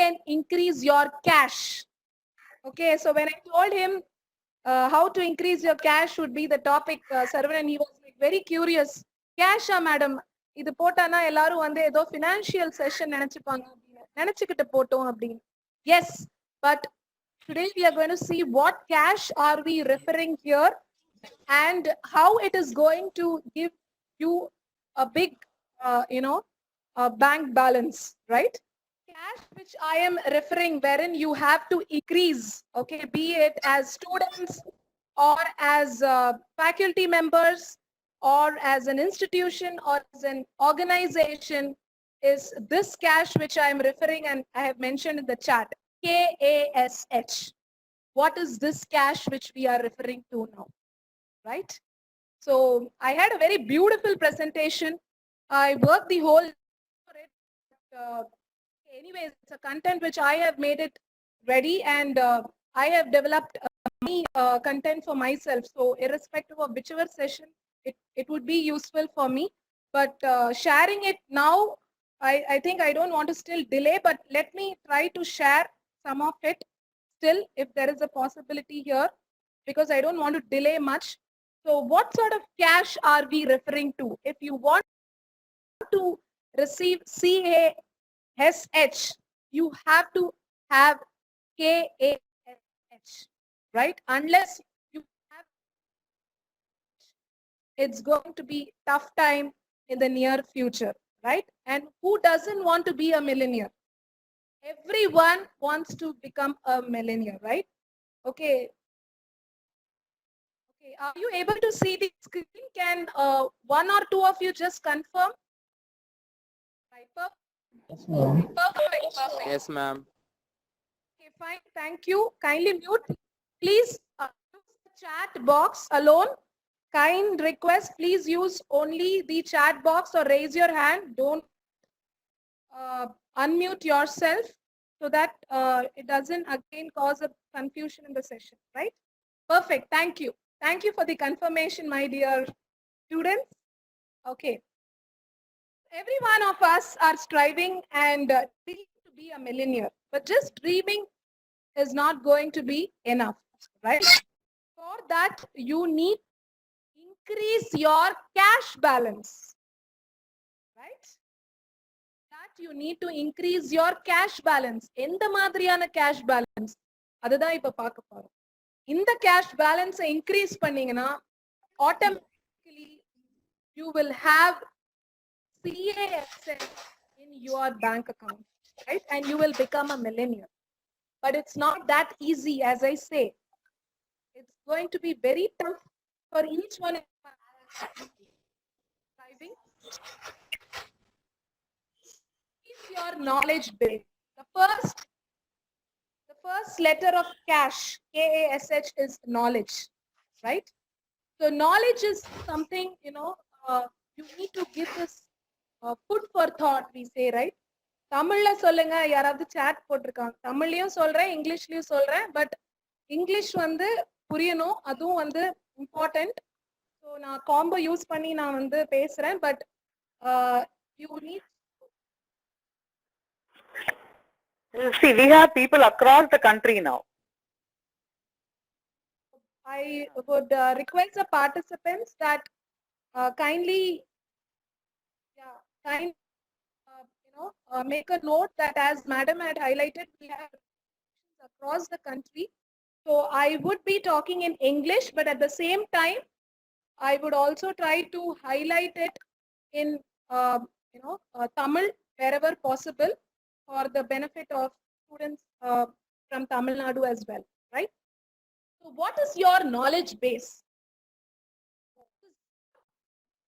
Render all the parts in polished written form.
can increase your cash. Okay, so when I told him how to increase your cash would be the topic, Saravanan, he was like very curious. Cash, madam, இது போட்டானா எல்லாரும் வந்து ஏதோ financial session நினைச்சுப்பாங்க அப்படின்னு நினைச்சுக்கிட்டு போட்டோம் அப்படின்னு. Yes, but today we are going to see what cash are we referring here and how it is going to give you a big, bank balance, right? Cash which I am referring wherein you have to increase, okay, be it as students or as faculty members or as an institution or as an organization, is this cash which I am referring and I have mentioned in the chat, KASH. What is this cash which we are referring to now, right? So I had a very beautiful presentation. I worked the whole for it. Anyways, it's a content which I have made it ready and I have developed many content for myself. So irrespective of whichever session, it would be useful for me. But sharing it now, I think I don't want to still delay, but let me try to share some of it still if there is a possibility here, because I don't want to delay much. So what sort of cash are we referring to? If you want to receive CASH, you have to have KASH, right? Unless you have, it's going to be tough time in the near future, right? And who doesn't want to be a millionaire? Everyone wants to become a millionaire, right? Okay. Okay, are you able to see the screen? Can one or two of you just confirm? Right, perfect. Yes, ma'am. Okay, fine. Thank you. Kindly mute. Please use the chat box alone. Kind request, please use only the chat box or raise your hand. Don't unmute yourself so that it doesn't again cause a confusion in the session, right? Perfect. Thank you. Thank you for the confirmation, my dear students. Okay. Every one of us are striving and dreaming to be a millionaire, but just dreaming is not going to be enough, right? For that, you need to increase your cash balance, right? That you need to increase your cash balance. எந்த மாதிரியான cash balance? அதுதான் இப்ப பார்க்க போறோம். இந்த cash balance increase பண்ணீங்கன்னா automatically you will have CASH in your bank account, right? And you will become a millionaire. But it's not that easy, as I say. It's going to be very tough for each one of us. Driving. Is your knowledge base. The first letter of cash, KASH, is knowledge, right? So knowledge is something, you need to give this food for thought, we say, right? தமிழ்ல சொல்லுங்க, யாராவது chat போட்டிருக்காங்க. தமிழ்லயும் சொல்றேன், இங்கிலீஷ்லயும் சொல்றேன். But English வந்து புரியணும், அதுவும் வந்து இம்பார்ட்டன்ட். ஸோ நான் காம்போ யூஸ் பண்ணி நான் வந்து பேசுறேன். But you need. See, we have people across the country now. I would request the participants that kindly, make a note that as Madam had highlighted, we have across the country. So I would be talking in English, but at the same time, I would also try to highlight it in, Tamil wherever possible for the benefit of students from Tamil Nadu as well, right? So what is your knowledge base?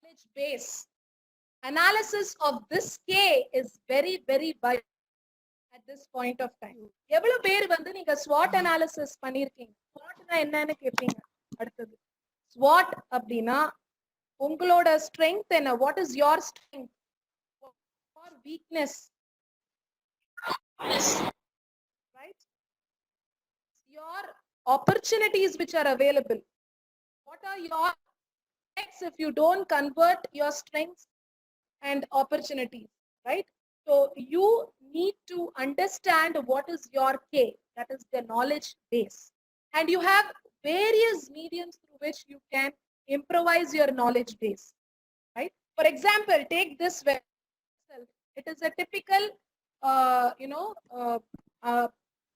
Knowledge base. Analysis of this K is very, very vital at this point of time. எவ்வளவு பேர் வந்து நீங்க SWOT analysis பண்ணிருக்கீங்க? SWOTனா என்னன்னு கேப்பீங்க அடுத்தது. SWOT அப்படின்னா உங்களோட strength என்ன? What is your strength? Your weakness, right? Your opportunities which are available. What are your strengths if you don't convert your strengths and opportunities, right? So you need to understand what is your K, that is the knowledge base. And you have various mediums through which you can improvise your knowledge base, right? For example, take this web itself. It is a typical,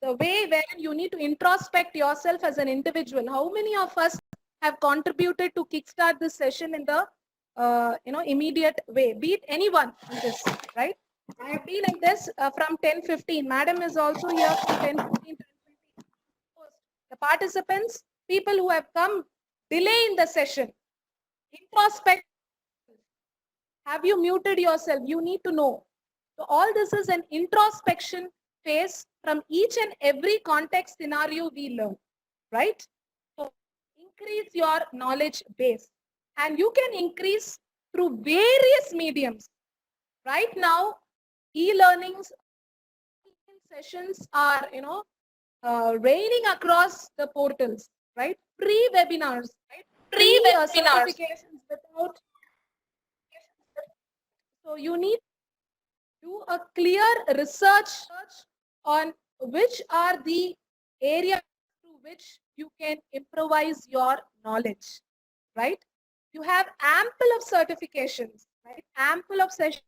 the way wherein you need to introspect yourself as an individual. How many of us have contributed to kickstart this session in the, immediate way? Be it anyone on this, right? I have been in this from 10:15. Madam is also here from 10:15 to 10:20. The participants, people who have come delay in the session, introspect. Have you muted yourself? You need to know. So all this is an introspection phase from each and every context scenario we learn, right? So increase your knowledge base, and you can increase through various mediums. Right now, e-learnings sessions are, raining across the portals, right? Free webinars, right? Free certifications without. So you need to do a clear research on which are the areas through which you can improvise your knowledge, right? You have ample of certifications, right? Ample of sessions,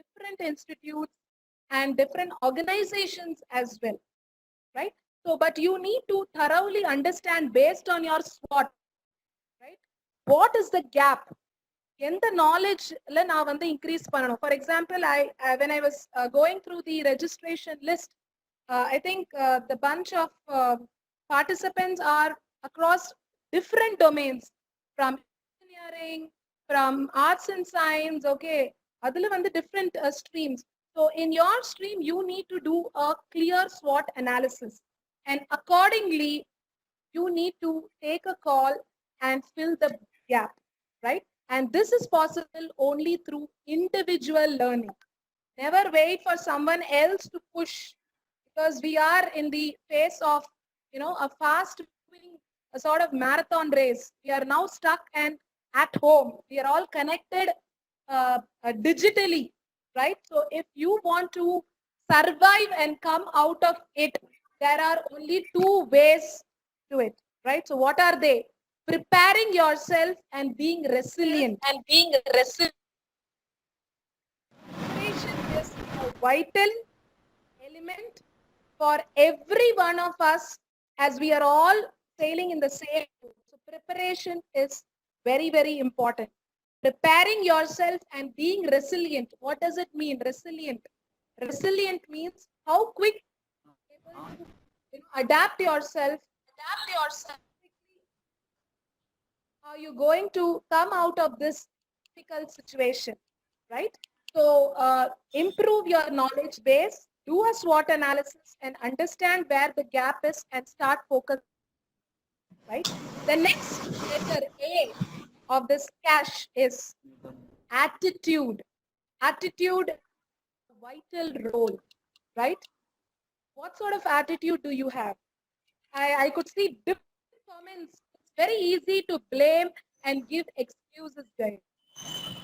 different institutes and different organizations as well, right? So, but you need to thoroughly understand based on your SWOT, right? What is the gap? எந்த நாலேஜ்ல நான் வந்து increase பண்ணணும்? For example, when I was going through the registration list, I think the bunch of participants are across different domains, from engineering, from arts and science, okay, அதுல வந்து different streams. So in your stream, you need to do a clear SWOT analysis, and accordingly, you need to take a call and fill the gap, right? And this is possible only through individual learning. Never wait for someone else to push, because we are in the face of, a fast moving, a sort of marathon race. We are now stuck and at home. We are all connected digitally, right? So if you want to survive and come out of it, there are only two ways to it, right? So what are they? Preparing yourself and being resilient. Preparation is a vital element for every one of us, as we are all sailing in the same boat. So preparation is very, very important. Preparing yourself and being resilient. What does it mean, resilient? Resilient means how quick you're able to, adapt yourself. Are you going to come out of this difficult situation, right? So improve your knowledge base, do a SWOT analysis, and understand where the gap is and start focus, right? The next letter A of this cash is attitude. Attitude, vital role, right? What sort of attitude do you have? I could see different comments. It's very easy to blame and give excuses, guys.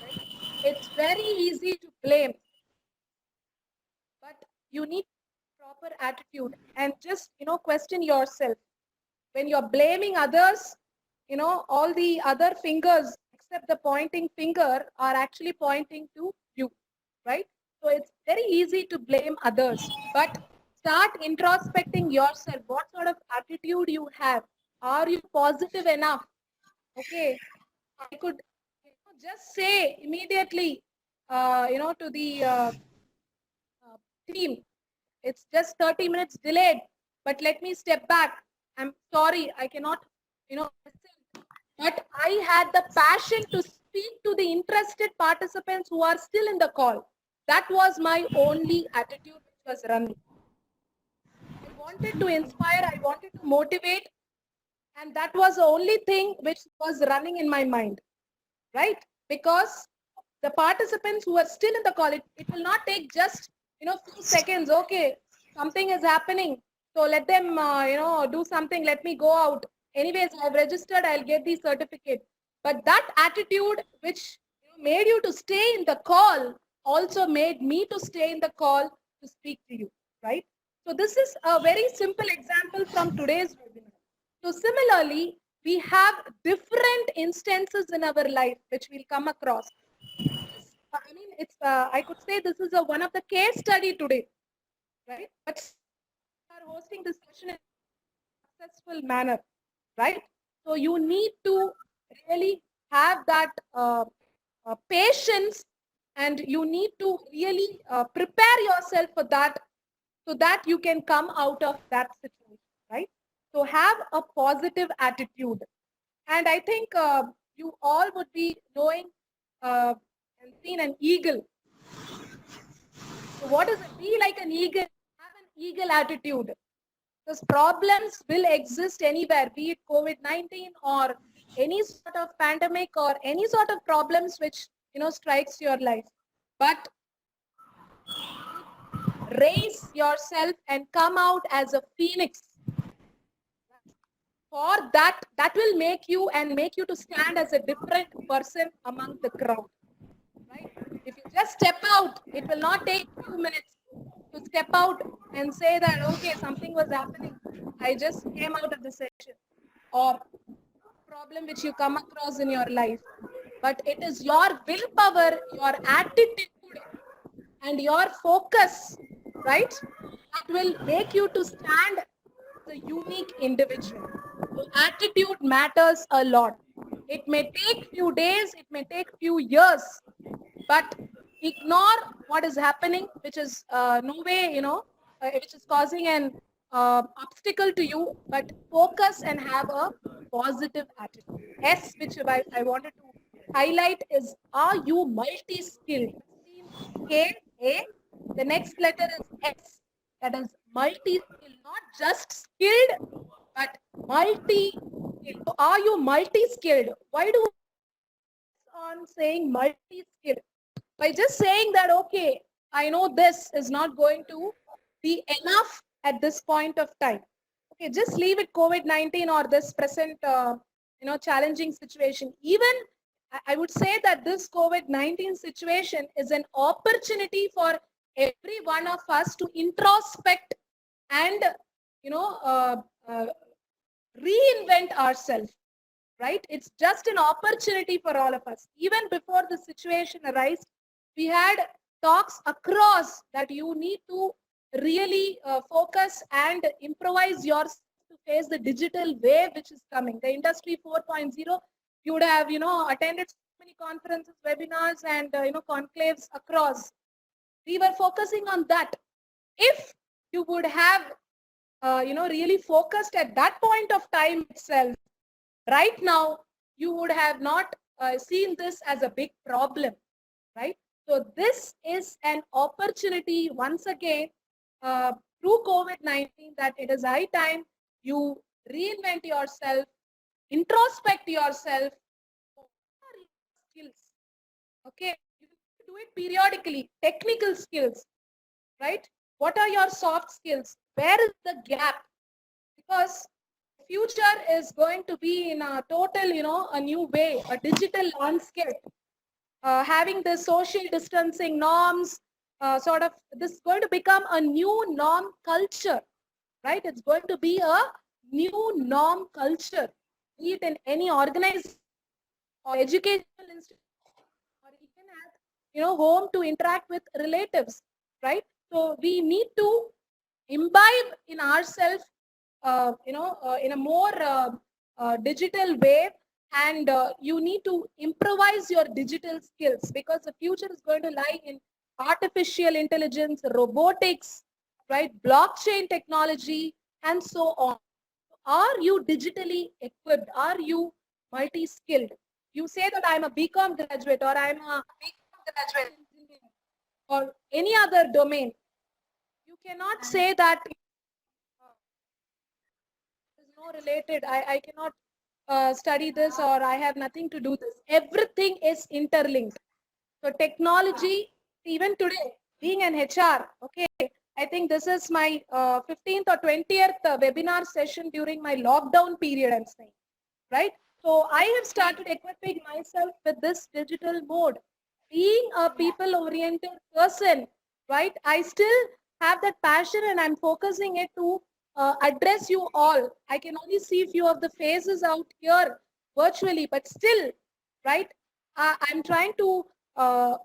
Right? It's very easy to blame, but you need proper attitude and just, question yourself. When you're blaming others, all the other fingers except the pointing finger are actually pointing to you, right? So it's very easy to blame others, but start introspecting yourself. What sort of attitude you have? Are you positive enough? Okay, I could just say immediately, to the team, it's just 30 minutes delayed, but let me step back. I'm sorry, I cannot, listen. But I had the passion to speak to the interested participants who are still in the call. That was my only attitude which was running. I wanted to inspire, I wanted to motivate, and that was the only thing which was running in my mind, right? Because the participants who are still in the call, it will not take just, few seconds. Okay, something is happening. So let them, do something. Let me go out. Anyways, I've registered. I'll get the certificate. But that attitude which made you to stay in the call also made me to stay in the call to speak to you, right? So this is a very simple example from today's webinar. So similarly, we have different instances in our life which we'll come across. I mean, I could say this is one of the case study today, right? But we are hosting this session in a successful manner, right? So you need to really have that patience, and you need to really prepare yourself for that, so that you can come out of that situation, right? So have a positive attitude. And I think you all would be knowing and seen an eagle. So what does it be like an eagle? Have an eagle attitude. Because problems will exist anywhere, be it COVID-19 or any sort of pandemic or any sort of problems which strikes your life. But raise yourself and come out as a phoenix. For that will make you to stand as a different person among the crowd, right? If you just step out, it will not take few minutes to step out and say that, okay, something was happening, I just came out of the session, or problem which you come across in your life. But it is your willpower, your attitude, and your focus, right, that will make you to stand as a unique individual. So attitude matters a lot. It may take few days, it may take few years, but ignore what is happening, which is no way, which is causing an obstacle to you, but focus and have a positive attitude. S, which I wanted to highlight, is, are you multi-skilled? K, A, the next letter is S, that is multi-skilled, not just skilled, but multi-skilled. So are you multi-skilled? Why do on saying multi-skilled? By just saying that, okay, I know this is not going to be enough at this point of time. Okay, just leave it COVID-19 or this present, challenging situation. Even I would say that this COVID-19 situation is an opportunity for every one of us to introspect and, reinvent ourselves, right? It's just an opportunity for all of us. Even before the situation arose, we had talks across that you need to really focus and improvise yourself to face the digital wave which is coming. The industry 4.0, you would have, attended so many conferences, webinars, and, conclaves across. We were focusing on that. If you would have, really focused at that point of time itself, right now, you would have not seen this as a big problem, right? So this is an opportunity once again through COVID-19, that it is high time you reinvent yourself, introspect yourself. What are your skills? Okay, you do it periodically. Technical skills, right? What are your soft skills? Where is the gap? Because future is going to be in a total, a new way, a digital landscape. Having the social distancing norms, this is going to become a new norm culture, right? It's going to be a new norm culture, be it in any organization or educational institution, or even at, home to interact with relatives, right? So we need to imbibe in ourselves, in a more digital way, and you need to improvise your digital skills, because the future is going to lie in artificial intelligence, robotics, right, blockchain technology, and so on. Are you digitally equipped? Are you multi-skilled? You say that I'm a BCom graduate, or I'm a BCom graduate, or any other domain. You cannot say that is no related. I cannot study this, or I have nothing to do this. Everything is interlinked. So technology, even today, being an HR, okay, I think this is my 15th or 20th webinar session during my lockdown period, I'm saying, right? So I have started equipping myself with this digital mode. being a people-oriented person, right? I still have that passion and I'm focusing it to address you all. I can only see few of the faces out here virtually, but still, right? I'm trying to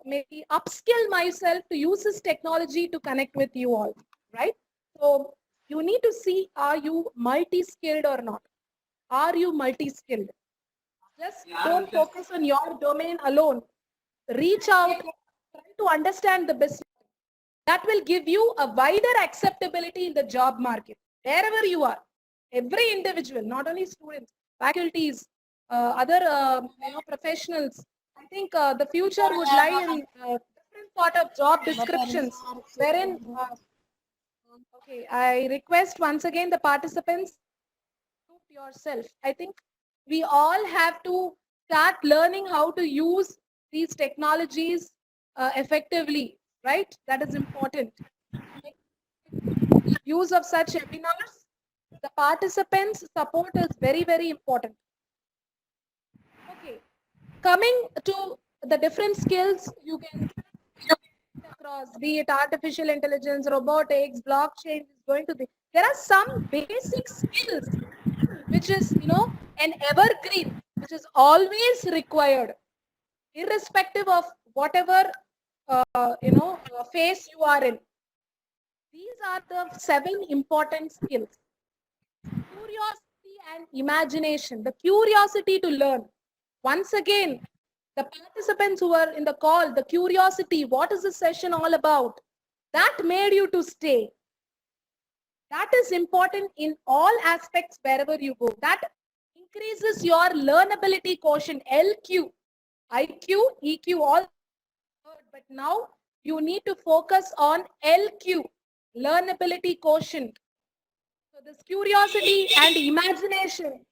maybe upskill myself to use this technology to connect with you all, right? So you need to see, are you multi-skilled or not? Are you multi-skilled? Just don't focus on your domain alone. Reach out, try to understand the business. That will give you a wider acceptability in the job market, wherever you are. Every individual, not only students, faculties, other professionals. I think the future would lie in different sort of job descriptions, wherein, okay, I request once again the participants, mute yourself. I think we all have to start learning how to use these technologies effectively, right? That is important. Use of such webinars, the participants' support is very, very important. Okay, coming to the different skills you can across, be it artificial intelligence, robotics, blockchain is going to be. There are some basic skills which is, an evergreen, which is always required, irrespective of whatever, phase you are in. These are the 7 important skills. Curiosity and imagination, the curiosity to learn. Once again, the participants who are in the call, the curiosity, what is the session all about? That made you to stay. That is important in all aspects wherever you go. That increases your learnability quotient, LQ, IQ, EQ, all. But now you need to focus on LQ, learnability quotient. So this curiosity and imagination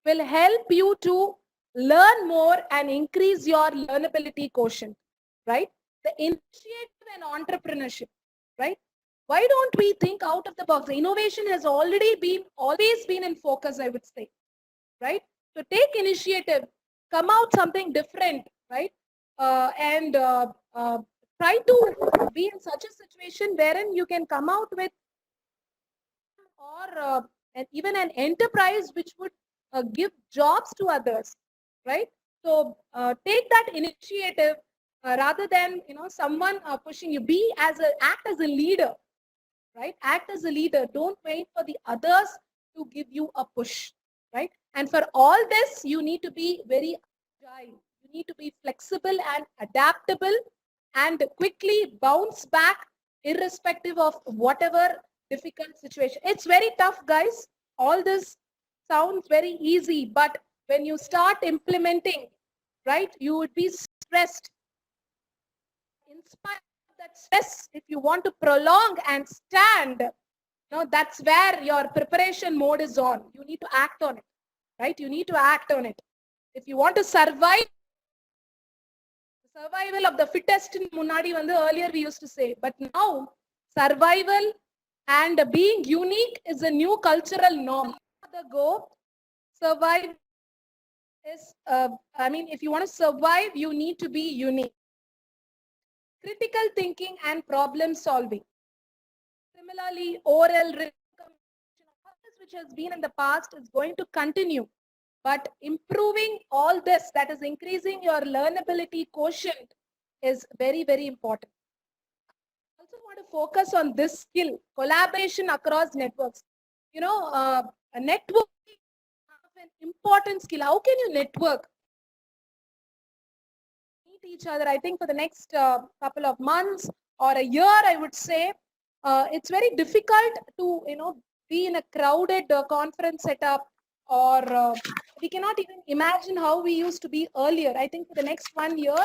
will help you to learn more and increase your learnability quotient, right? The initiative and entrepreneurship, right? Why don't we think out of the box? The innovation has always been in focus, I would say, right? So take initiative, come out something different, right? And try to be in such a situation wherein you can come out with or and even an enterprise which would give jobs to others, right? So take that initiative rather than someone pushing you. Act as a leader, right? Act as a leader. Don't wait for the others to give you a push, right? And for all this, you need to be very agile. You need to be flexible and adaptable and quickly bounce back irrespective of whatever difficult situation. It's very tough, guys. All this sounds very easy, but when you start implementing, right, you would be stressed. In spite of that stress, if you want to prolong and stand, that's where your preparation mode is on. You need to act on it, right? You need to act on it. If you want to survive, survival of the fittest in Munadi earlier we used to say, but now survival and being unique is a new cultural norm. Go survive is, if you want to survive, you need to be unique. Critical thinking and problem solving. Similarly, oral written communication, all this which has been in the past is going to continue. But improving all this, that is increasing your learnability quotient, is very, very important. I also want to focus on this skill, collaboration across networks. A networking is an important skill. How can you network? Meet each other. I think for the next couple of months or a year, I would say, it's very difficult to, be in a crowded conference setup, or we cannot even imagine how we used to be earlier. I think for the next 1 year,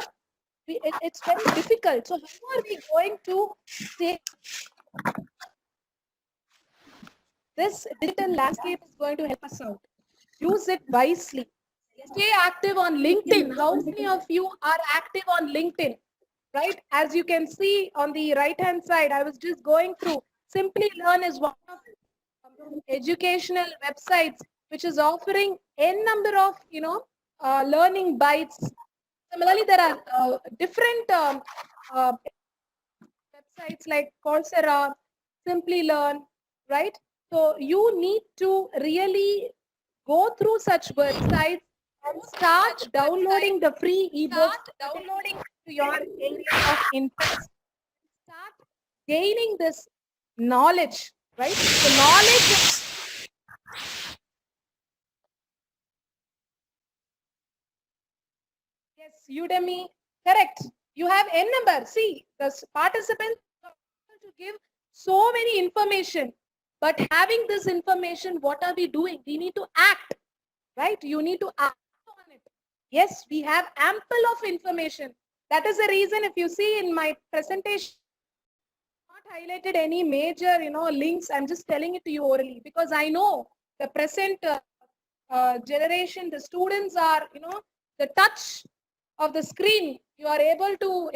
it's very difficult. So how are we going to say this digital landscape is going to help us out? Use it wisely. Stay active on LinkedIn. How many of you are active on LinkedIn? Right? As you can see on the right-hand side, I was just going through. Simply Learn is one of educational websites which is offering n number of learning bites Similarly, there are different websites like Coursera, Simply Learn, right? So you need to really go through such websites and start downloading the free ebooks pertaining to your area of interest. Start gaining this knowledge, right? The knowledge is, yes, Udemy, correct. You have N number. See, the participants are able to give so many information. But having this information, what are we doing? We need to act, right? You need to act on it. Yes, we have ample of information. That is the reason if you see in my presentation, not highlighted any major, links. I'm just telling it to you orally because I know the present generation, the students are, the touch of the screen. You are able to,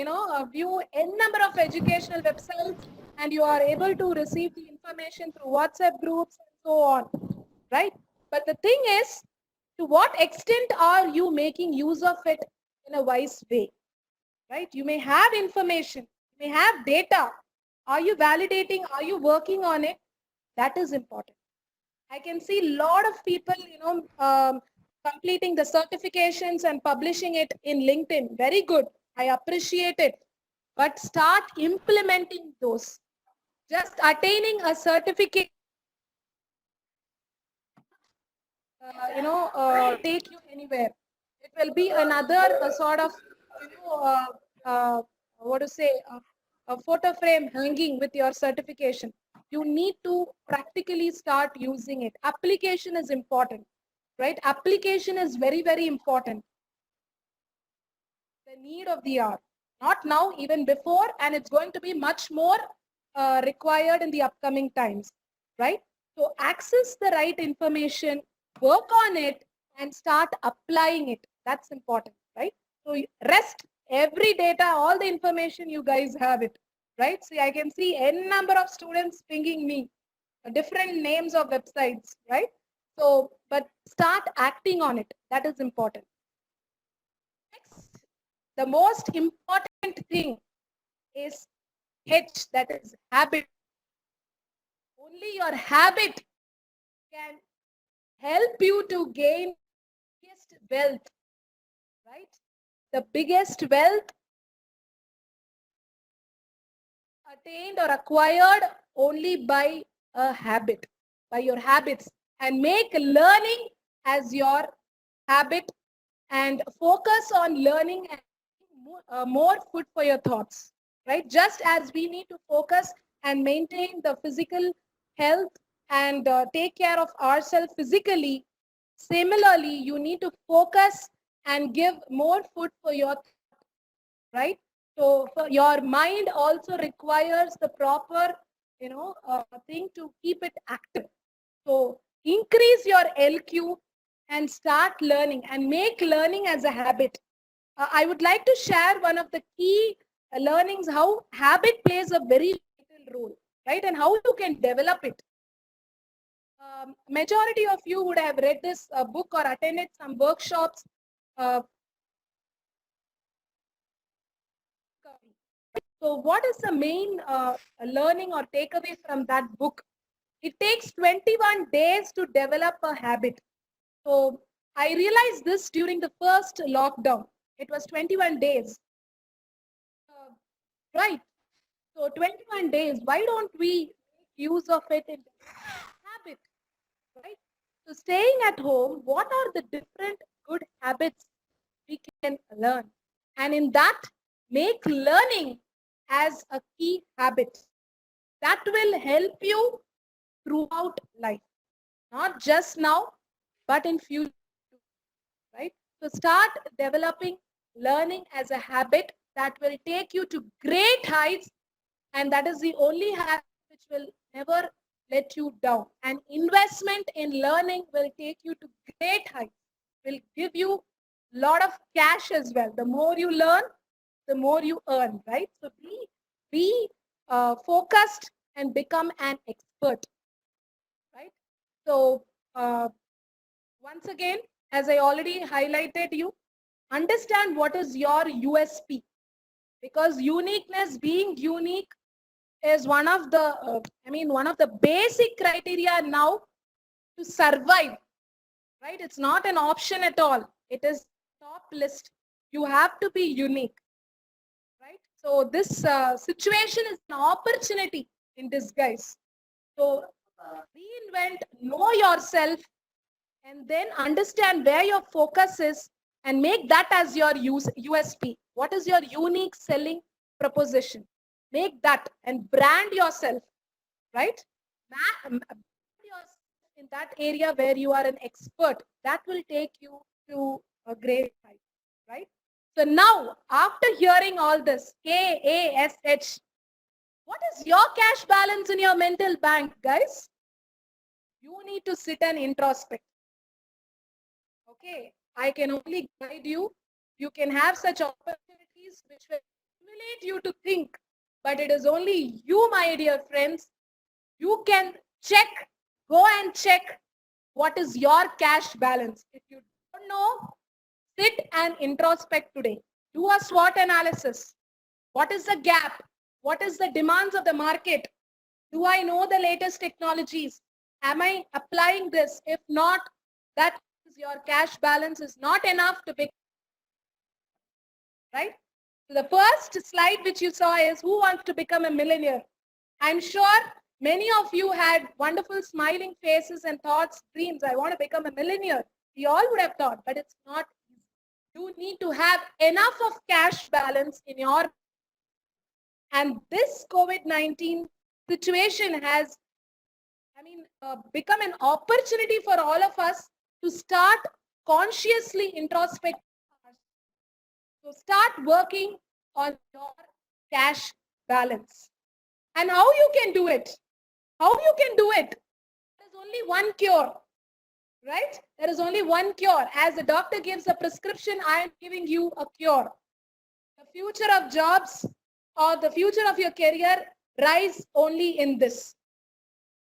view n number of educational websites and you are able to receive the information through WhatsApp groups and so on, right? But the thing is, to what extent are you making use of it in a wise way, right? You may have information, you may have data. Are you validating? Are you working on it? That is important. I can see a lot of people, completing the certifications and publishing it in LinkedIn. Very good. I appreciate it. But start implementing those. Just attaining a certificate, take you anywhere. It will be another sort of, what to say, a photo frame hanging with your certification. You need to practically start using it. Application is important, right? Application is very, very important. The need of the hour. Not now, even before, and it's going to be much more required in the upcoming times, right? So access the right information, work on it, and start applying it. That's important, right? So rest every data, all the information you guys have it, right? See, I can see n number of students pinging me, different names of websites, right? So, but start acting on it. That is important. Next, the most important thing is H, that is habit. Only your habit can help you to gain biggest wealth, right? The biggest wealth attained or acquired only by a habit, by your habits, and make learning as your habit and focus on learning and more food for your thoughts, right? Just as we need to focus and maintain the physical health and take care of ourselves physically, similarly, you need to focus and give more food for your, right? So for your mind also requires the proper, thing to keep it active. So increase your LQ and start learning and make learning as a habit. I would like to share one of the key learnings, how habit plays a very vital role, right? And how you can develop it. Majority of you would have read this book or attended some workshops. So what is the main learning or takeaway from that book? It takes 21 days to develop a habit. So I realized this during the first lockdown. It was 21 days. Right. So 21 days, why don't we make use of it in habit, right? So staying at home, what are the different good habits we can learn? And in that, make learning as a key habit. That will help you throughout life, not just now, but in future, right? So start developing learning as a habit that will take you to great heights, and that is the only habit which will never let you down. And investment in learning will take you to great heights, will give you a lot of cash as well. The more you learn, the more you earn, right? So be focused and become an expert, right? So once again, as I already highlighted you, understand what is your USP, because uniqueness, being unique, is one of the one of the basic criteria now to survive, right? It's not an option at all. It is top list. You have to be unique, right? So this situation is an opportunity in disguise. So reinvent, know yourself, and then understand where your focus is and make that as your USP. What is your unique selling proposition? Make that and brand yourself, right? Brand yourself in that area where you are an expert. That will take you to a great height, right? So now, after hearing all this, KASH, what is your cash balance in your mental bank, guys? You need to sit and introspect. Okay, I can only guide you. You can have such opportunities which will stimulate you to think, but it is only you, my dear friends. You can check, go and check what is your cash balance. If you don't know, sit and introspect today. Do a SWOT analysis. What is the gap? What is the demands of the market? Do I know the latest technologies? Am I applying this? If not, that means your cash balance is not enough to be, right? So the first slide which you saw is who wants to become a millionaire? I'm sure many of you had wonderful smiling faces and thoughts, dreams. I want to become a millionaire. We all would have thought, but it's not easy. You need to have enough of cash balance in your, and this COVID-19 situation has become an opportunity for all of us to start consciously introspect. So start working on your cash balance. And how you can do it? How you can do it? There's only one cure, right? There is only one cure. As the doctor gives a prescription, I am giving you a cure. The future of jobs or the future of your career rise only in this.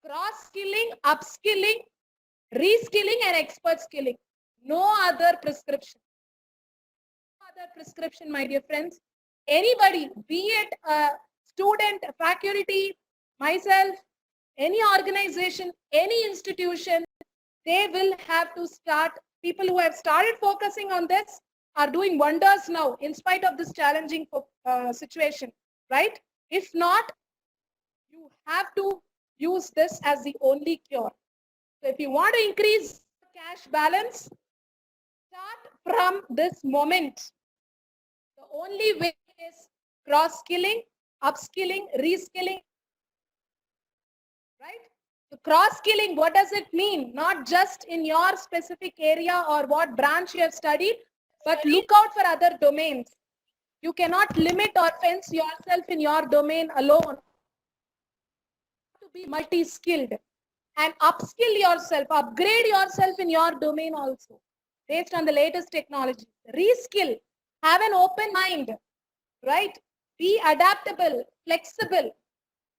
Cross-skilling, upskilling, reskilling and expert skilling. No other prescription. No other prescription, my dear friends. Anybody, be it a student, a faculty, myself, any organization, any institution, they will have to start. People who have started focusing on this are doing wonders now in spite of this challenging situation, right? If not, you have to use this as the only cure. So if you want to increase cash balance, start from this moment. The only way is cross-skilling, upskilling, reskilling, right? So cross-skilling, what does it mean? Not just in your specific area or what branch you have studied, but look out for other domains. You cannot limit or fence yourself in your domain alone. To be multi-skilled and upskill yourself, upgrade yourself in your domain also based on the latest technology. Reskill, have an open mind, right? Be adaptable, flexible,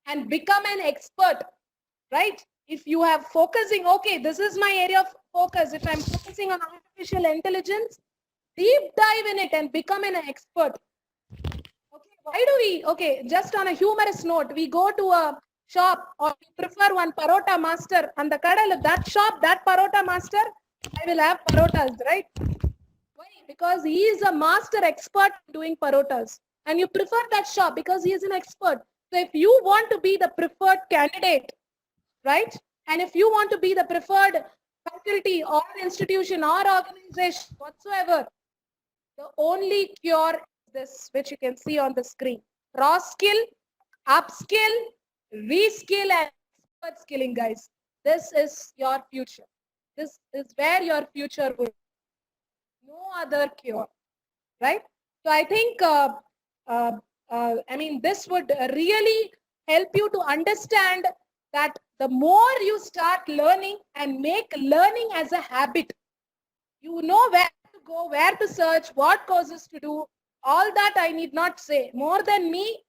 and become an expert, right? If you have focusing, okay, this is my area of focus. If I'm focusing on artificial intelligence, deep dive in it and become an expert. Okay, why do we, okay, just on a humorous note, we go to a shop or we prefer one parota master and the kadal of that shop, that parota master, I will have parotas, right? Why? Because he is a master expert doing parotas and you prefer that shop because he is an expert. So if you want to be the preferred candidate, right? And if you want to be the preferred faculty or institution or organization whatsoever, the only cure is this, which you can see on the screen. Cross skill, upskill, reskill and expert skilling, guys. This is your future. This is where your future will be. No other cure, right? So I think, this would really help you to understand that the more you start learning and make learning as a habit, you know where to go, where to search, what courses to do. All that I need not say. More than me,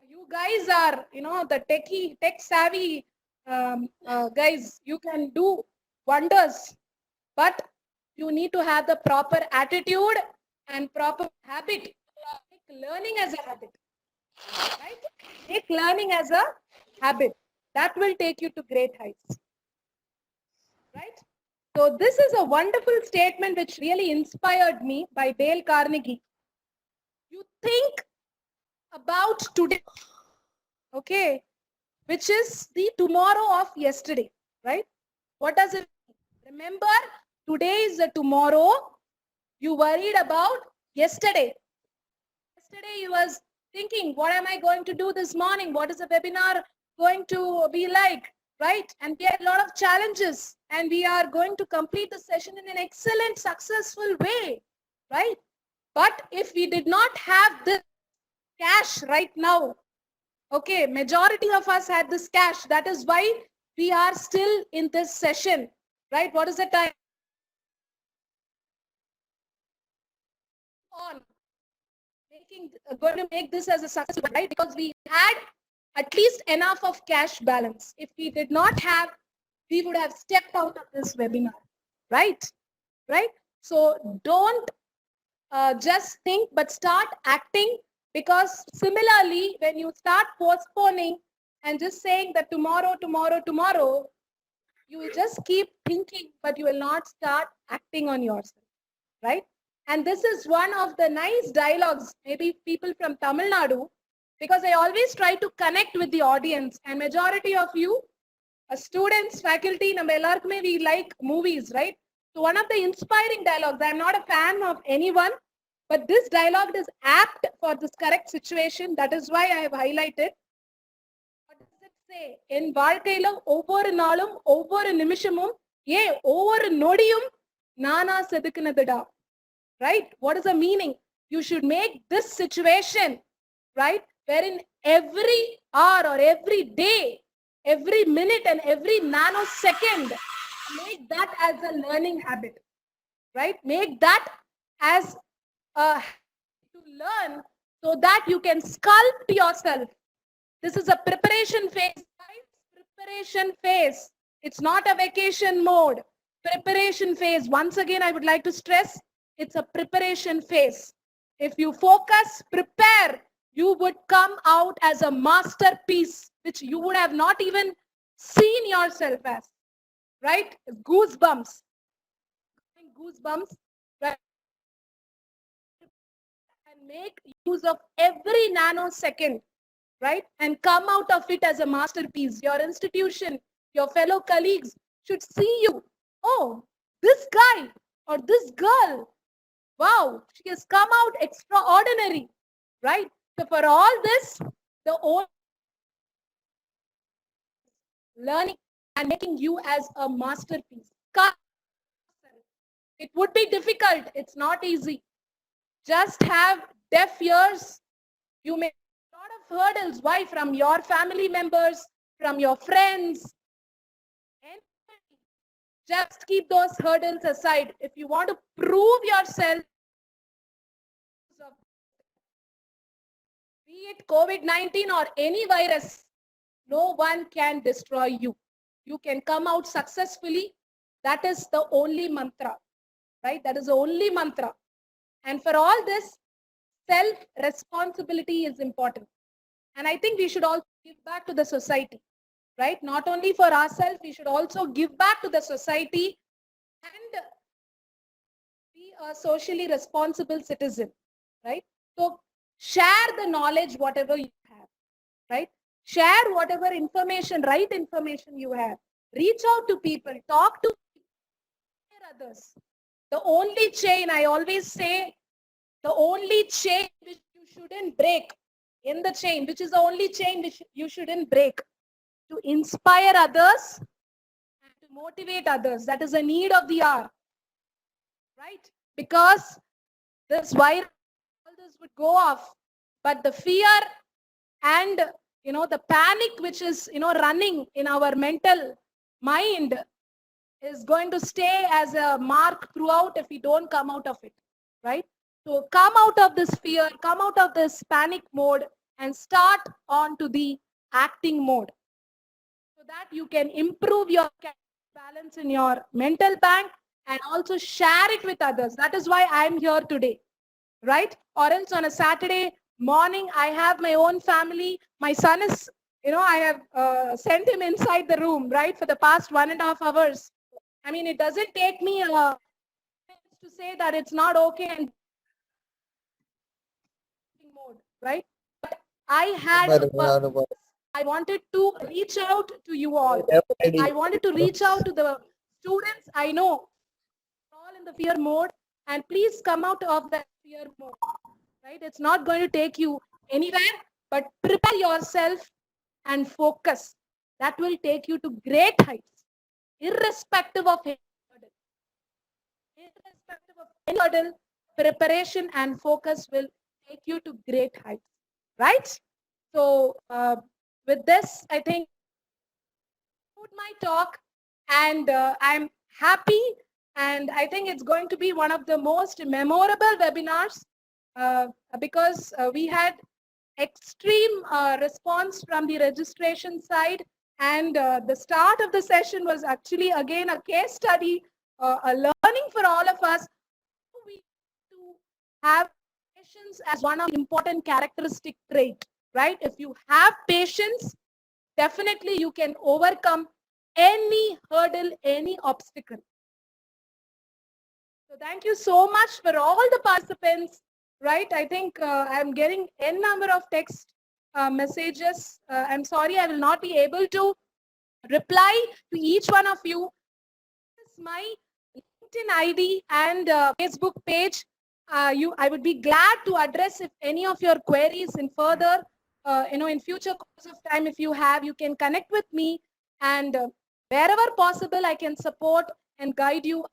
you guys are, the tech savvy guys. You can do wonders. But You need to have the proper attitude and proper habit. Make learning as a habit. Right? Make learning as a habit. That will take you to great heights. Right? So this is a wonderful statement which really inspired me by Dale Carnegie. You think about today, okay, which is the tomorrow of yesterday, right? What does it mean? Remember, today is the tomorrow. You worried about yesterday. Yesterday you was thinking, what am I going to do this morning? What is the webinar going to be like, right? And we had a lot of challenges and we are going to complete the session in an excellent, successful way, right? But if we did not have this cash right now, okay, majority of us had this cash. That is why we are still in this session, right? What is the time? On going to make this as a success, right? Because we had at least enough of cash balance. If we did not have, we would have stepped out of this webinar, right? Right? So don't just think, but start acting, because similarly, when you start postponing and just saying that tomorrow, tomorrow, tomorrow, you will just keep thinking, but you will not start acting on yourself, right? And this is one of the nice dialogues, maybe people from Tamil Nadu, because I always try to connect with the audience, and majority of you, students, faculty, we like movies, right? So one of the inspiring dialogues, I'm not a fan of anyone, but this dialogue is apt for this correct situation. That is why I have highlighted. What does it say? என் வாழ்க்கையில ஒவ்வொரு நாளும் ஒவ்வொரு நிமிஷமும் ஒவ்வொரு நொடியும் நானா செதுக்குனதுடா. Right? What is the meaning? You should make this situation, right, wherein every hour or every day, every minute and every nanosecond, make that as a learning habit, right? Make that as a to learn, so that you can sculpt yourself. This is a preparation phase, guys. Preparation phase. It's not a vacation mode. Preparation phase. Once again, I would like to stress, it's a preparation phase. If you focus, prepare, you would come out as a masterpiece, which you would have not even seen yourself as, right? Goosebumps. Goosebumps, right? And make use of every nanosecond, right? And come out of it as a masterpiece. Your institution, your fellow colleagues should see you. Oh, this guy or this girl, wow, she has come out extraordinary, right? So for all this, the old learning and making you as a masterpiece. It would be difficult. It's not easy. Just have deaf ears. You may have a lot of hurdles. Why? From your family members, from your friends. And just keep those hurdles aside. If you want to prove yourself, be it COVID-19 or any virus, no one can destroy you. You can come out successfully. That is the only mantra, right? That is the only mantra. And for all this, self-responsibility is important. And I think we should also give back to the society, right? Not only for ourselves, we should also give back to the society and be a socially responsible citizen, right? So share the knowledge, whatever you have, right? Share whatever information, right information you have. Reach out to people, talk to others. The only chain, I always say, the only chain which you shouldn't break in the chain, which is the only chain which you shouldn't break, to inspire others and to motivate others. That is a need of the hour, right? Because this virus, all this would go off, but the fear and the panic which is running in our mental mind is going to stay as a mark throughout if we don't come out of it, right? So come out of this fear, come out of this panic mode and start on to the acting mode, so that you can improve your balance in your mental bank and also share it with others. That is why I'm here today, right? Or else on a Saturday morning, I have my own family. My son is, I have sent him inside the room, right, for the past 1.5 hours. I mean, it doesn't take me to say that it's not okay and mode, right? But I had I wanted to reach out to you all. I wanted to reach out to the students. I know all in the fear mode, and please come out of that fear mode, right? It's not going to take you anywhere, but prepare yourself and focus. That will take you to great heights, irrespective of any hurdle. Irrespective of any hurdle, preparation and focus will take you to great heights, right? So with this, I think my talk, and I'm happy, and I think it's going to be one of the most memorable webinars because we had extreme response from the registration side, and the start of the session was actually again a case study, a learning for all of us. We to have patience as one of the important characteristic trait, right? If you have patience, definitely you can overcome any hurdle, any obstacle. So thank you so much for all the participants, right? I think I'm getting n number of text messages. I'm sorry, I will not be able to reply to each one of you. This is my LinkedIn ID and Facebook page. I would be glad to address if any of your queries in further, in future course of time, if you have, you can connect with me, and wherever possible, I can support and guide you,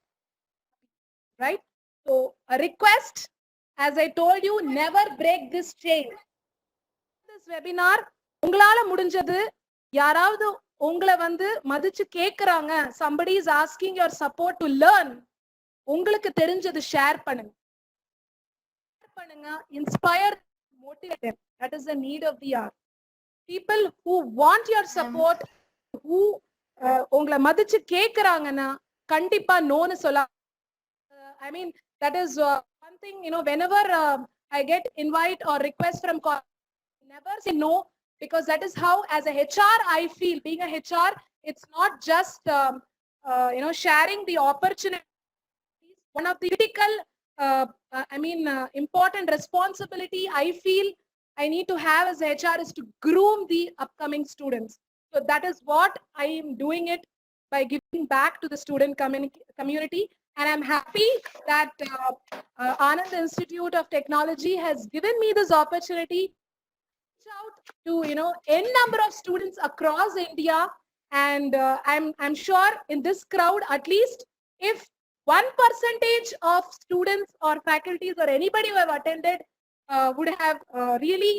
right? So a request, as I told you, never break this chain. This webinar, உங்களால முடிஞ்சது யாராவது உங்களை வந்து மதிச்சு கேக்குறாங்க, somebody is asking your support to learn, உங்களுக்கு தெரிஞ்சது share பண்ணுங்க. Inspire, motivate them. That is the need of the hour. People who want your support, who உங்களை மதிச்சு கேக்குறாங்கன்னா கண்டிப்பா நோன்னு சொல்ல. I mean, that is one thing, whenever I get invite or request from never say no, because that is how, as a HR, I feel. Being a HR, it's not just sharing the opportunity. One of the critical, important responsibility I feel I need to have as a HR is to groom the upcoming students. So that is what I am doing it by giving back to the student community. And I'm happy that Anand Institute of Technology has given me this opportunity to reach out to n number of students across India, and I'm sure in this crowd, at least if 1% of students or faculties or anybody who have attended would have really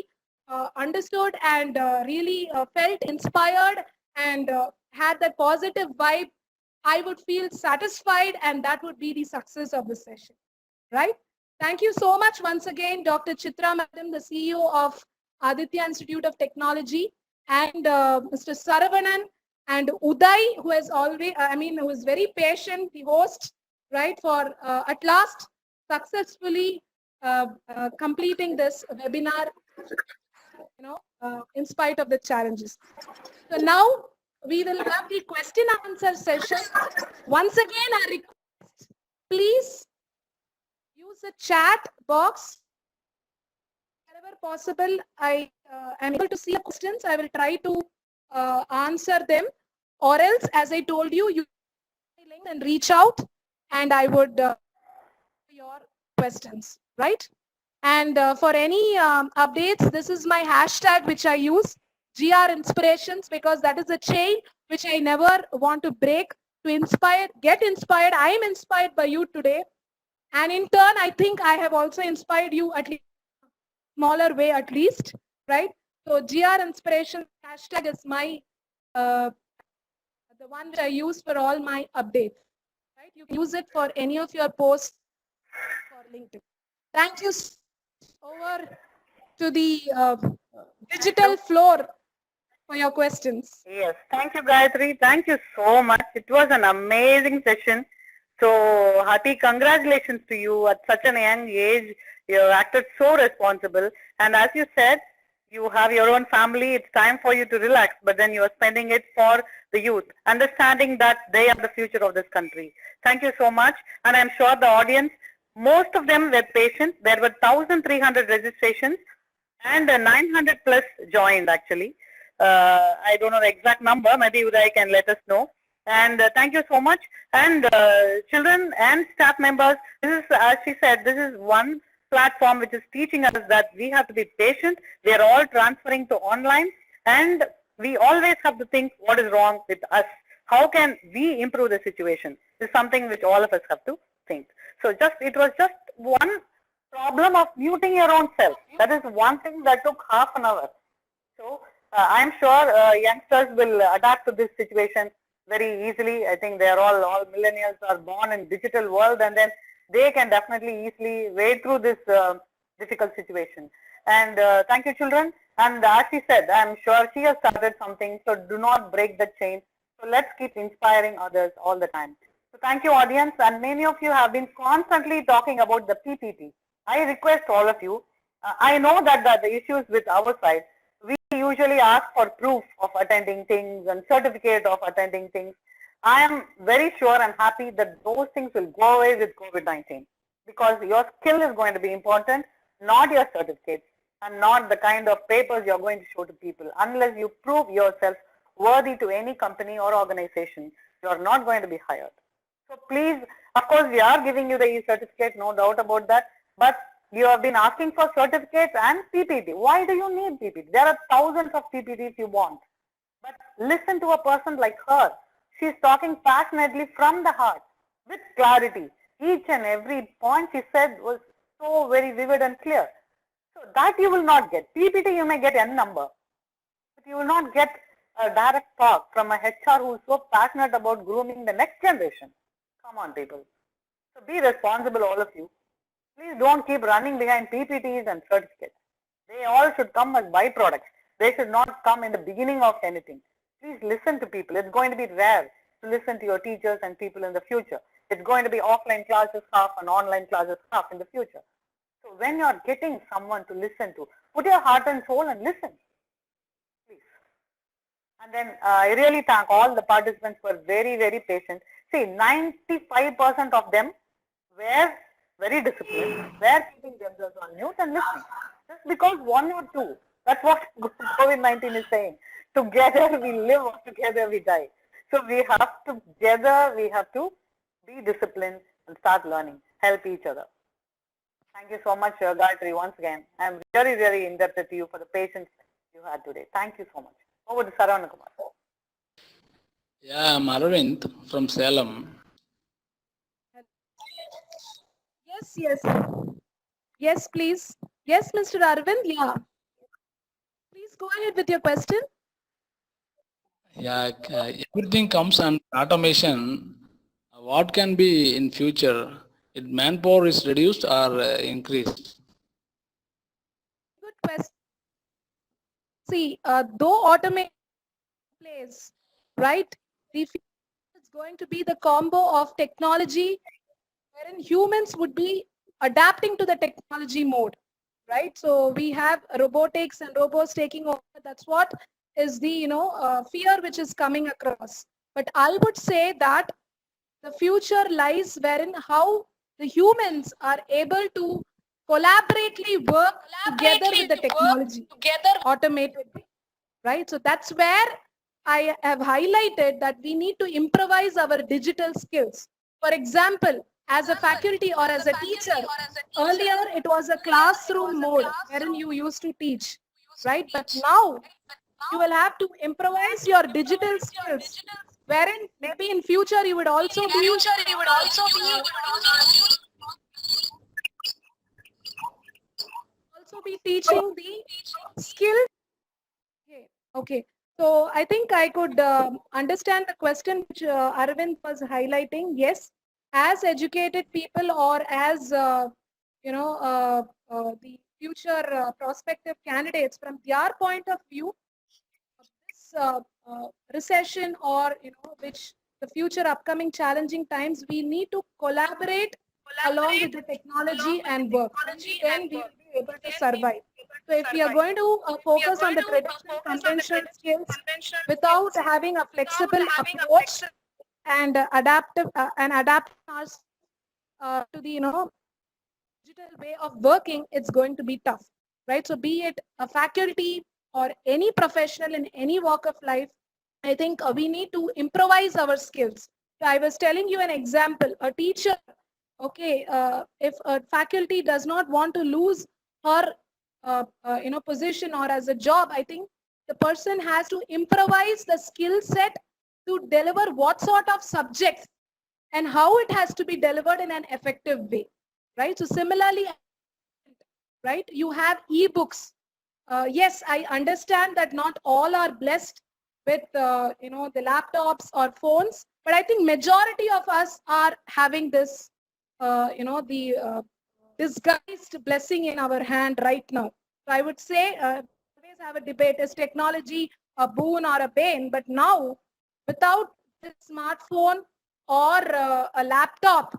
understood and really felt inspired and had that positive vibe, I would feel satisfied, and that would be the success of the session, right? Thank you so much once again, Dr. Chitra Madam, the CEO of Aditya Institute of Technology, and Mr. Saravanan and Uday, who has already, who is very patient, the host, right, for at last successfully completing this webinar, in spite of the challenges. So now we will have the question and answer session. Once again, I request, please use the chat box. Wherever possible, I am able to see the questions. I will try to answer them, or else, as I told you, you link and reach out, and I would your questions, right? And for any updates, this is my hashtag which I use, GR Inspirations, because that is a chain which I never want to break. To inspire, get inspired. I am inspired by you today, and in turn, I think I have also inspired you at least smaller way, at least, right? So GR Inspiration hashtag is my the one which I use for all my updates, right? You can use it for any of your posts for LinkedIn. Thank you. Over to the digital floor for your questions. Yes, thank you, Gayatri. Thank you so much. It was an amazing session. So hearty congratulations to you at such a young age. You acted so responsible. And as you said, you have your own family. It's time for you to relax, but then you are spending it for the youth, understanding that they are the future of this country. Thank you so much. And I'm sure the audience, most of them were patient. There were 1,300 registrations and 900 plus joined actually. I don't know the exact number. Maybe Uday can let us know. And thank you so much. And children and staff members, this is, as she said, this is one platform which is teaching us that we have to be patient. We are all transferring to online, and we always have to think what is wrong with us. How can we improve the situation? This is something which all of us have to think. So it was just one problem of muting your own self. That is one thing that took half an hour. So I'm sure youngsters will adapt to this situation very easily. I think they are all millennials are born in digital world, and then they can definitely easily wade through this difficult situation. And thank you, children. And as she said, I'm sure she has started something, so do not break the chain. So let's keep inspiring others all the time. So thank you, audience. And many of you have been constantly talking about the PPT. I request all of you, I know that the issues with our side, we usually ask for proof of attending things and certificate of attending things. I am very sure and happy that those things will go away with COVID-19, because your skill is going to be important, not your certificates and not the kind of papers you're going to show to people. Unless you prove yourself worthy to any company or organization, you're not going to be hired. So please, of course, we are giving you the e-certificate, no doubt about that, but you have been asking for certificates and PPT. Why do you need PPT? There are thousands of PPTs you want. But listen to a person like her. She's talking passionately from the heart with clarity. Each and every point she said was so very vivid and clear. So that you will not get. PPT you may get N number, but you will not get a direct talk from a HR who is so passionate about grooming the next generation. Come on, people. So be responsible, all of you. Please don't keep running behind PPTs and certificates. They all should come as byproducts. They should not come in the beginning of anything. Please listen to people. It's going to be rare to listen to your teachers and people in the future. It's going to be offline classes half and online classes half in the future. So when you're getting someone to listen to, put your heart and soul and listen, please. And then I really thank all the participants who were very, very patient. See, 95% of them were very disciplined, were keeping themselves on mute and listening. Just because one or two, that's what COVID-19 is saying. Together we live or together we die. So we have to, together we have to be disciplined and start learning, help each other. Thank you so much, Gayatri, once again. I'm very, very indebted to you for the patience you had today. Thank you so much. Over to Saravana Kumar. Yeah, I'm Arvind from Salem. Yes, please. Yes, Mr. Arvind, yeah. Please go ahead with your question. Yeah, everything comes on automation. What can be in future? If manpower is reduced or increased? Good question. See, though automation plays, right? The future is going to be the combo of technology, wherein humans would be adapting to the technology mode, right? So we have robotics and robots taking over. That's what is the fear which is coming across. But I would say that the future lies wherein how the humans are able to collaboratively work together with the technology, automated, right? So that's where I have highlighted that we need to improvise our digital skills. For example, as a faculty or as a teacher, earlier it was a classroom mode wherein you used to teach, right? But now you will have to improvise your digital skills, wherein maybe in future you would also be teaching the skill. Okay. So I think I could understand the question which Arvind was highlighting. Yes, as educated people or as the future prospective candidates, from their point of view, this recession or which the future upcoming challenging times, we need to collaborate along with the technology and work. Only then we will be able to survive. So if we are going to focus on the traditional conventional skills without having a flexible approach and adaptive and adapting us to the digital way of working, it's going to be tough, right? So be it a faculty or any professional in any walk of life, I think we need to improvise our skills. So I was telling you an example, a teacher, okay, if a faculty does not want to lose her, position or as a job, I think the person has to improvise the skill set to deliver what sort of subjects and how it has to be delivered in an effective way, right? So similarly, right, you have ebooks. Yes, I understand that not all are blessed with the laptops or phones, but I think majority of us are having this the disguised blessing in our hand right now. So I would say always have a debate, is technology a boon or a bane? But now, without the smartphone or a laptop,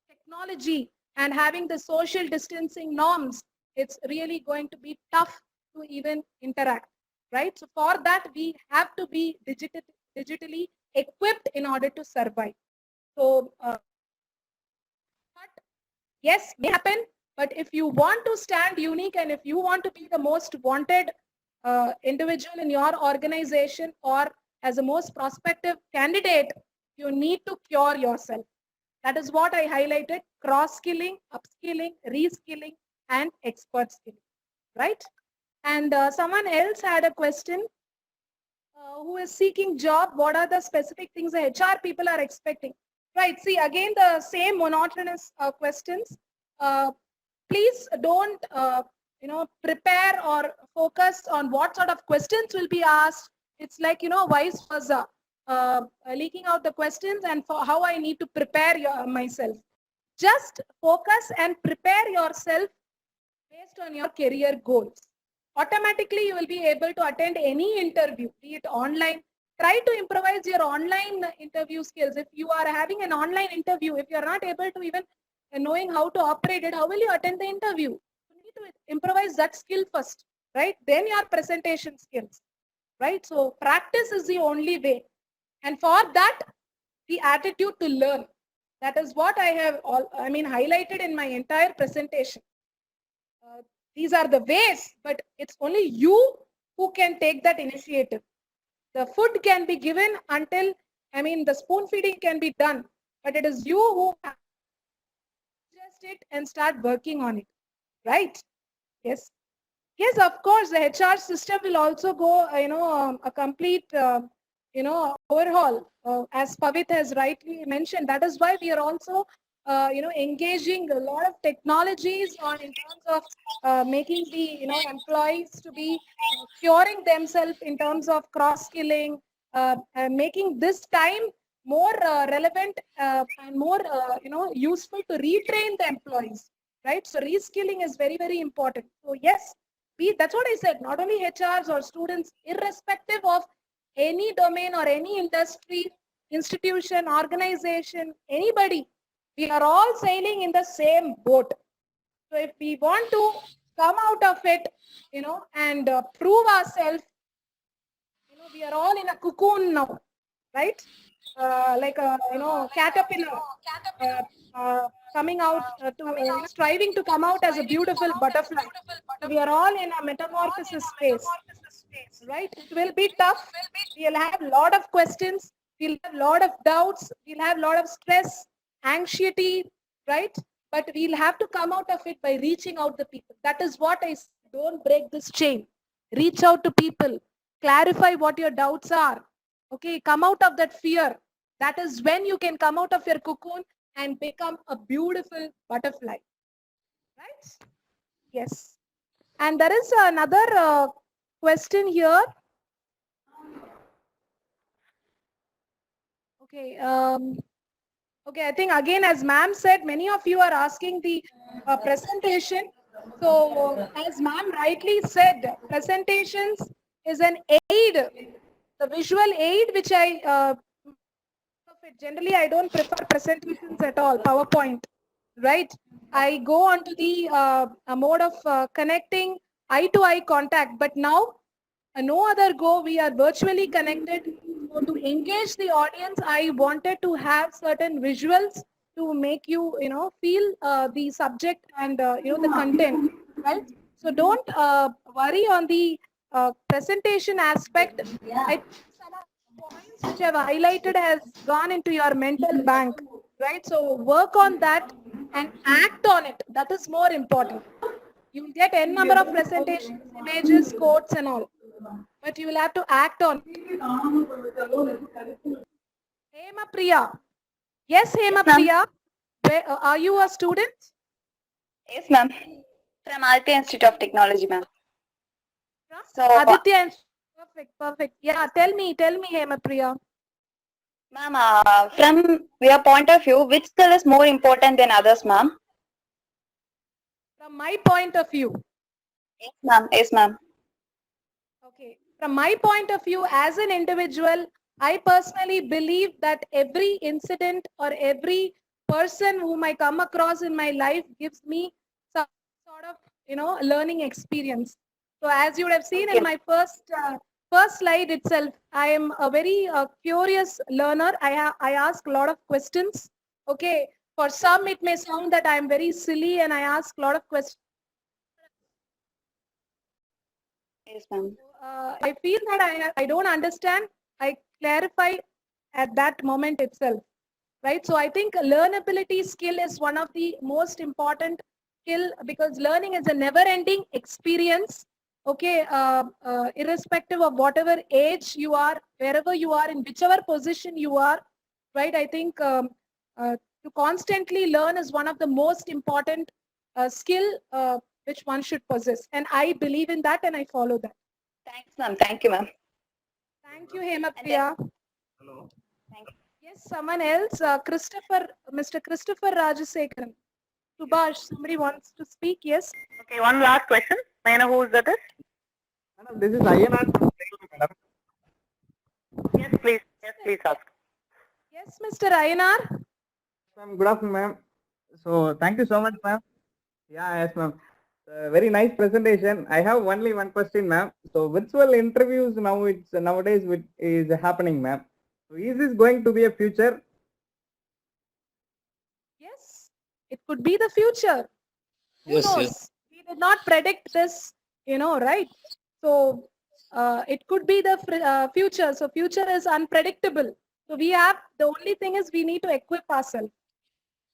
technology and having the social distancing norms, it's really going to be tough to even interact, right? So for that, we have to be digitally equipped in order to survive. So yes, may happen, but if you want to stand unique and if you want to be the most wanted individual in your organization or as a most prospective candidate, you need to cure yourself. That is what I highlighted: cross-skilling, upskilling, reskilling, and expert skilling, right? And someone else had a question. Who is seeking job? What are the specific things the HR people are expecting? Right. See, again, the same monotonous questions. Please don't, prepare or focus on what sort of questions will be asked. It's like, vice versa. Leaking out the questions and for how I need to prepare myself. Just focus and prepare yourself based on your career goals. Automatically, you will be able to attend any interview, be it online. Try to improvise your online interview skills. If you are having an online interview, if you are not able to even knowing how to operate it, how will you attend the interview? You need to improvise that skill first, right? Then your presentation skills, right? So practice is the only way. And for that, the attitude to learn. That is what I have highlighted in my entire presentation. These are the ways, but it's only you who can take that initiative. The food can be given until, the spoon feeding can be done, but it is you who have to adjust it and start working on it, right? Yes. Yes, of course, the HR system will also go, a complete, overhaul. As Pavit has rightly mentioned, that is why we are also, engaging a lot of technologies in terms of making the, employees to be curing themselves in terms of cross-skilling, making this time more relevant and more, useful to retrain the employees, right? So reskilling is very, very important. So yes, that's what I said, not only HRs or students, irrespective of any domain or any industry, institution, organization, anybody, we are all sailing in the same boat. So if we want to come out of it, and prove ourselves, we are all in a cocoon now, right? Like a, caterpillar coming out striving to come out as a beautiful butterfly. We are all in a metamorphosis phase, right? It will be tough. We'll have a lot of questions. We'll have a lot of doubts. We'll have a lot of stress, anxiety, right? But we'll have to come out of it by reaching out to people. That is what I say. Don't break this chain. Reach out to people. Clarify what your doubts are. Okay, come out of that fear. That is when you can come out of your cocoon and become a beautiful butterfly. Right? Yes. And there is another question here. Okay. Okay, I think again, as ma'am said, many of you are asking the presentation. So as ma'am rightly said, presentations is an aid the visual aid which generally I don't prefer presentations at all, PowerPoint, right? I go on to the a mode of connecting eye-to-eye contact, but now no other go, we are virtually connected. So to engage the audience, I wanted to have certain visuals to make you, feel the subject and, the content, right? So don't worry on the presentation aspect. I think some of the points which I've highlighted has gone into your mental bank, right? So work on that and act on it. That is more important. You will get n number of presentations, images, quotes and all. But you will have to act on it. Hema Priya. Yes, Hema Priya. Are you a student? Yes, ma'am. From RT Institute of Technology, ma'am. So, Aditya. Perfect. Yeah, tell me, Hema Priya. ma'am, from your point of view, which skill is more important than others, ma'am? From my point of view. Yes, ma'am. Yes, ma'am. Okay. From my point of view as an individual, I personally believe that every incident or every person whom I come across in my life gives me some sort of, learning experience. So as you would have seen in my first slide itself, I am a very curious learner. I ask a lot of questions. Okay. For some, it may sound that I am very silly and I ask a lot of questions. Yes, ma'am. I feel that I don't understand. I clarify at that moment itself, right? So I think learnability skill is one of the most important skill because learning is a never-ending experience. Okay, irrespective of whatever age you are, wherever you are, in whichever position you are, right? I think to constantly learn is one of the most important skill which one should possess, and I believe in that and I follow that. Thanks, ma'am. Thank you, ma'am. Thank you, Hema Priya. Hello. Thank you. Yes, someone else, Mr. Christopher Rajasekaran. Subhash, somebody wants to speak, yes? Okay, one last question. May I know who that is? Madam, this is INR from Bangalore, madam. Yes, please ask. Yes, Mr. Ayanar. Ma'am, good afternoon, ma'am. So, thank you so much, ma'am. Yeah, yes, ma'am. Very nice presentation. I have only one question, ma'am. So, virtual interviews nowadays is happening, ma'am. So, is this going to be a future? Yes, it could be the future. Who Yes, knows? yes. We did not predict this, right? So it could be the future. So future is unpredictable. So the only thing is we need to equip ourselves,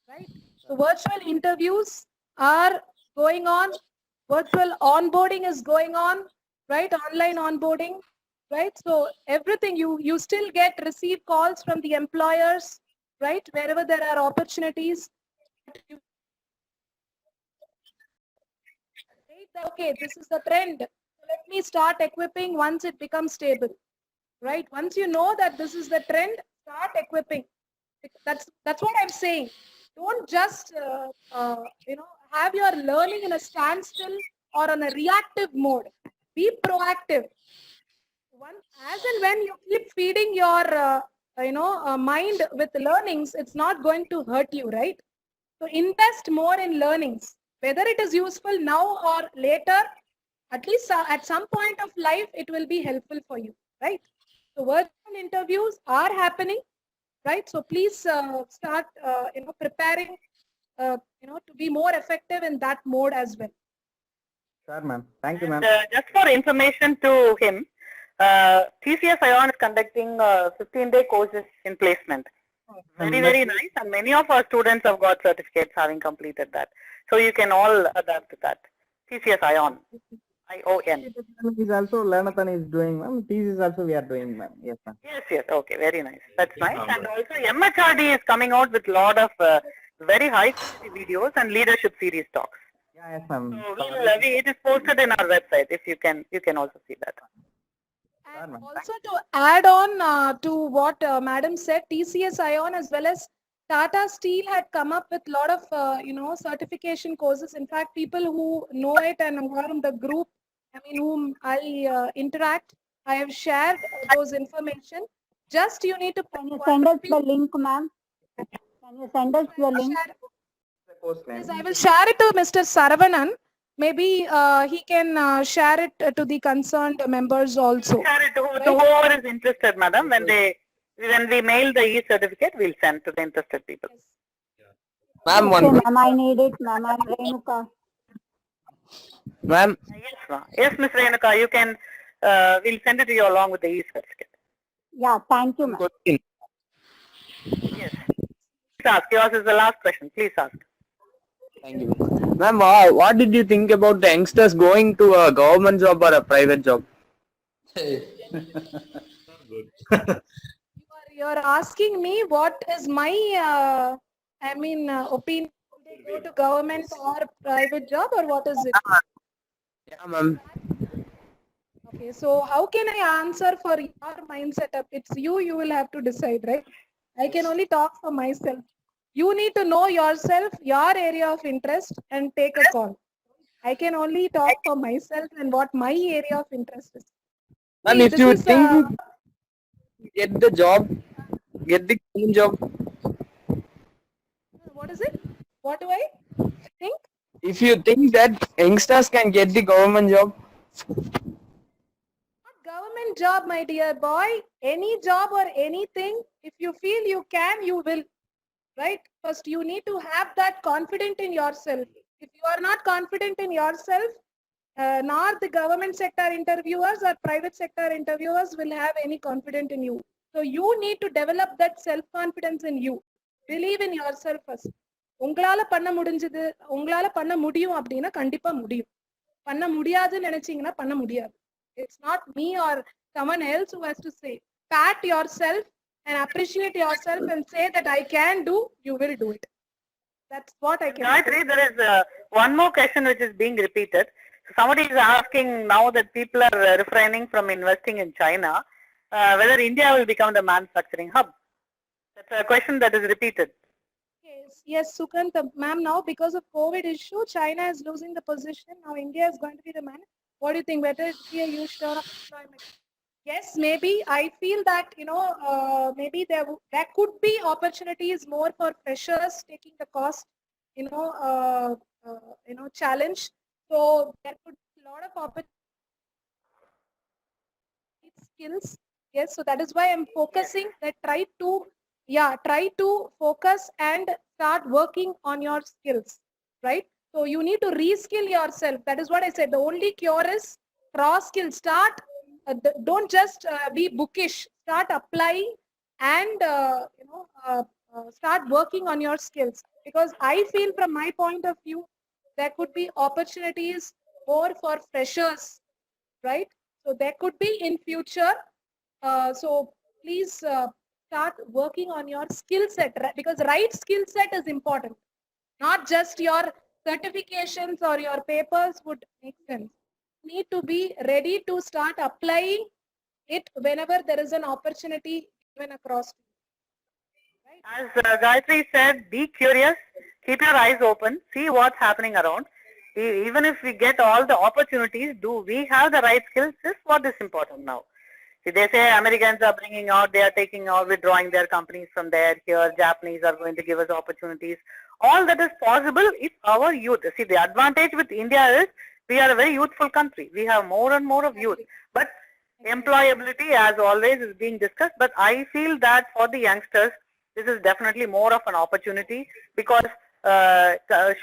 right? So virtual interviews are going on. Virtual onboarding is going on, right? Online onboarding, right? So everything you still receive calls from the employers, right? Wherever there are opportunities. Okay, this is the trend. Let me start equipping once it becomes stable, right? Once you know that this is the trend, start equipping. That's what I'm saying. Don't just have your learning in a standstill or on a reactive mode. Be proactive. As and when you keep feeding your mind with learnings, it's not going to hurt you, right? So invest more in learnings, whether it is useful now or later. At least at some point of life, it will be helpful for you, right? So virtual interviews are happening, right? So please start, preparing, to be more effective in that mode as well. Sure, ma'am. Thank you, ma'am. Just for information to him, TCS ION is conducting 15-day courses in placement. Very, very nice. And many of our students have got certificates having completed that. So you can all adapt to that. TCS ION. ION. Is also Learnathan is doing, ma'am. Thesis also we are doing, ma'am. Yes, ma'am. Yes. Okay. Very nice. That's nice. And also MHRD is coming out with a lot of very high quality videos and leadership series talks. Yeah, yes, ma'am. So it is posted in our website. If you can also see that. And also to add on to what Madam said, TCS ION as well as Tata Steel had come up with a lot of, certification courses. In fact, people who know it and who are in the group, whom I interact, I have shared those information. Just you need to Can you send us the link, ma'am? Can you send us the link? Post name. Yes, I will share it to Mr. Saravanan. Maybe he can share it to the concerned members also. Share it to whoever is interested, madam. When we mail the e-certificate, we'll send to the interested people. Ma'am, Okay, one ma'am, I need it, ma'am. I'm Renuka. ma'am, Yes, ma'am. Yes, Ms. Renuka, you can, we'll send it to you along with the e-certificate. Yeah, thank you, ma'am. question. Yes. Please ask. Yours is the last question. Please ask. Thank you. Ma'am, what did you think about the youngsters going to a government job or a private job? You're asking me what is my, opinion. They go to government or private job or what is it? Yeah, ma'am. Okay, so how can I answer for your mind setup? It's you will have to decide, right? I can only talk for myself. You need to know yourself, your area of interest and take a call. I can only talk for myself and what my area of interest is. Ma'am, See, if this you is, think get the job, get the government job. what is it? What do I think? If you think that youngsters can get the government job, Not government job, my dear boy. Any job or anything, if you feel you can, you will. Right? First, you need to have that confidence in yourself. If you are not confident in yourself, nor the government sector interviewers or private sector interviewers will have any confidence in you. So you need to develop that self-confidence in you. Believe in yourself first. உங்களால பண்ண முடிஞ்சது, உங்களால பண்ண முடியும் அப்படின்னா கண்டிப்பா முடியும். பண்ண முடியாதுன்னு நினைச்சீங்கன்னா பண்ண முடியாது. It's not me or someone else who has to say. Pat yourself and appreciate yourself and say that I can do, you will do it. That's what I can say. Gayatri, there is one more question which is being repeated. So somebody is asking now that people are refraining from investing in China, whether India will become the manufacturing hub. That's a question that is repeated. Yes, Sukant, ma'am, now because of COVID issue, China is losing the position. Now India is going to be the man. What do you think? Whether it be a huge turn of employment? Yes, maybe. I feel that, maybe there could be opportunities more for freshers taking the cost, challenge. So there could be a lot of opportunities, skills. Yes, so that is why I'm focusing that try to focus and start working on your skills, right? So you need to reskill yourself. That is what I said. The only cure is cross skill. Don't just be bookish. Start applying and start working on your skills. Because I feel from my point of view, there could be opportunities more for freshers, right? So there could be in future. So please start working on your skill set, because right skill set is important. Not just your certifications or your papers would make sense. You need to be ready to start applying it whenever there is an opportunity given across. Right? As Gayatri said, be curious, keep your eyes open, see what's happening around. Even if we get all the opportunities, do we have the right skills? This is what is important now. See, they say Americans are bringing out, they are taking out, withdrawing their companies from there. Here, Japanese are going to give us opportunities. All that is possible if our youth. See, the advantage with India is we are a very youthful country. We have more and more of youth. But employability, as always, is being discussed. But I feel that for the youngsters, this is definitely more of an opportunity, because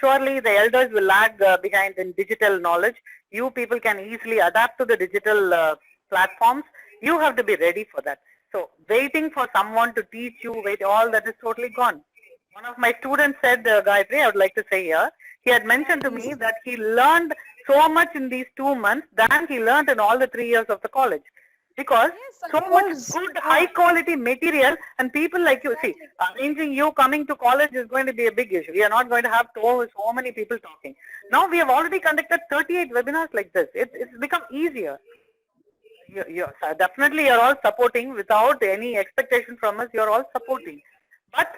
surely the elders will lag behind in digital knowledge. You people can easily adapt to the digital platforms. You have to be ready for that. So waiting for someone to teach you, all that is totally gone. One of my students said, Gayatri, I would like to say here, he had mentioned to me that he learned so much in these 2 months than he learned in all the 3 years of the college. Because so much good, high quality material, and people like you, see, arranging you coming to college is going to be a big issue. We are not going to have so many people talking. Now we have already conducted 38 webinars like this. It's become easier. Definitely you're all supporting without any expectation from us. You're all supporting. But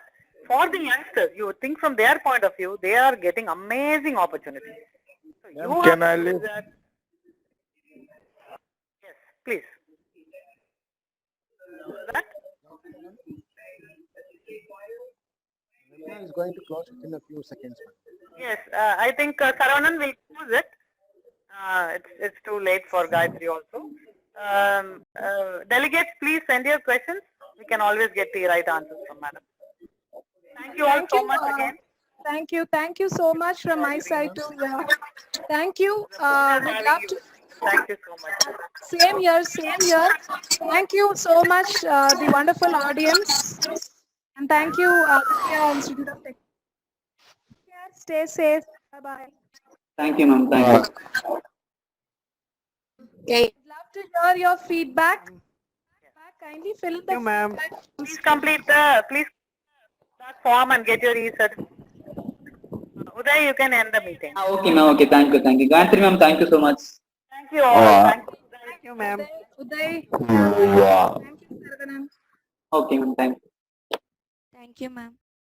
for the youngsters, you think from their point of view, they are getting amazing opportunities. So you Can I have to do leave? that. Yes, please. going to close within a few seconds, ma'am. Yes, I think Saravanan will choose it. It's too late for Gayatri also. Delegates, please send your questions. We can always get the right answers from Madam. Thank you all Thank so you, much again. Thank you so much from my side too. Yeah. Thank you. Would love to. Thank you so much. Same here, same here. Thank you so much, the wonderful audience. And thank you, Vidya Institute of Technology. Stay safe. Bye-bye. Thank you, ma'am. Thank you. Love to hear your feedback. Kindly fill the you, ma'am. feedback. Please complete that form and get your research. Uday, you can end the meeting. Okay, ma'am. Okay, thank you. Thank you. Gayatri, ma'am, thank you so much. Thank you all. Thank you. Thank you, ma'am. Uday. Thank you, Saravanan. Okay, ma'am. Thank you. Thank you, ma'am.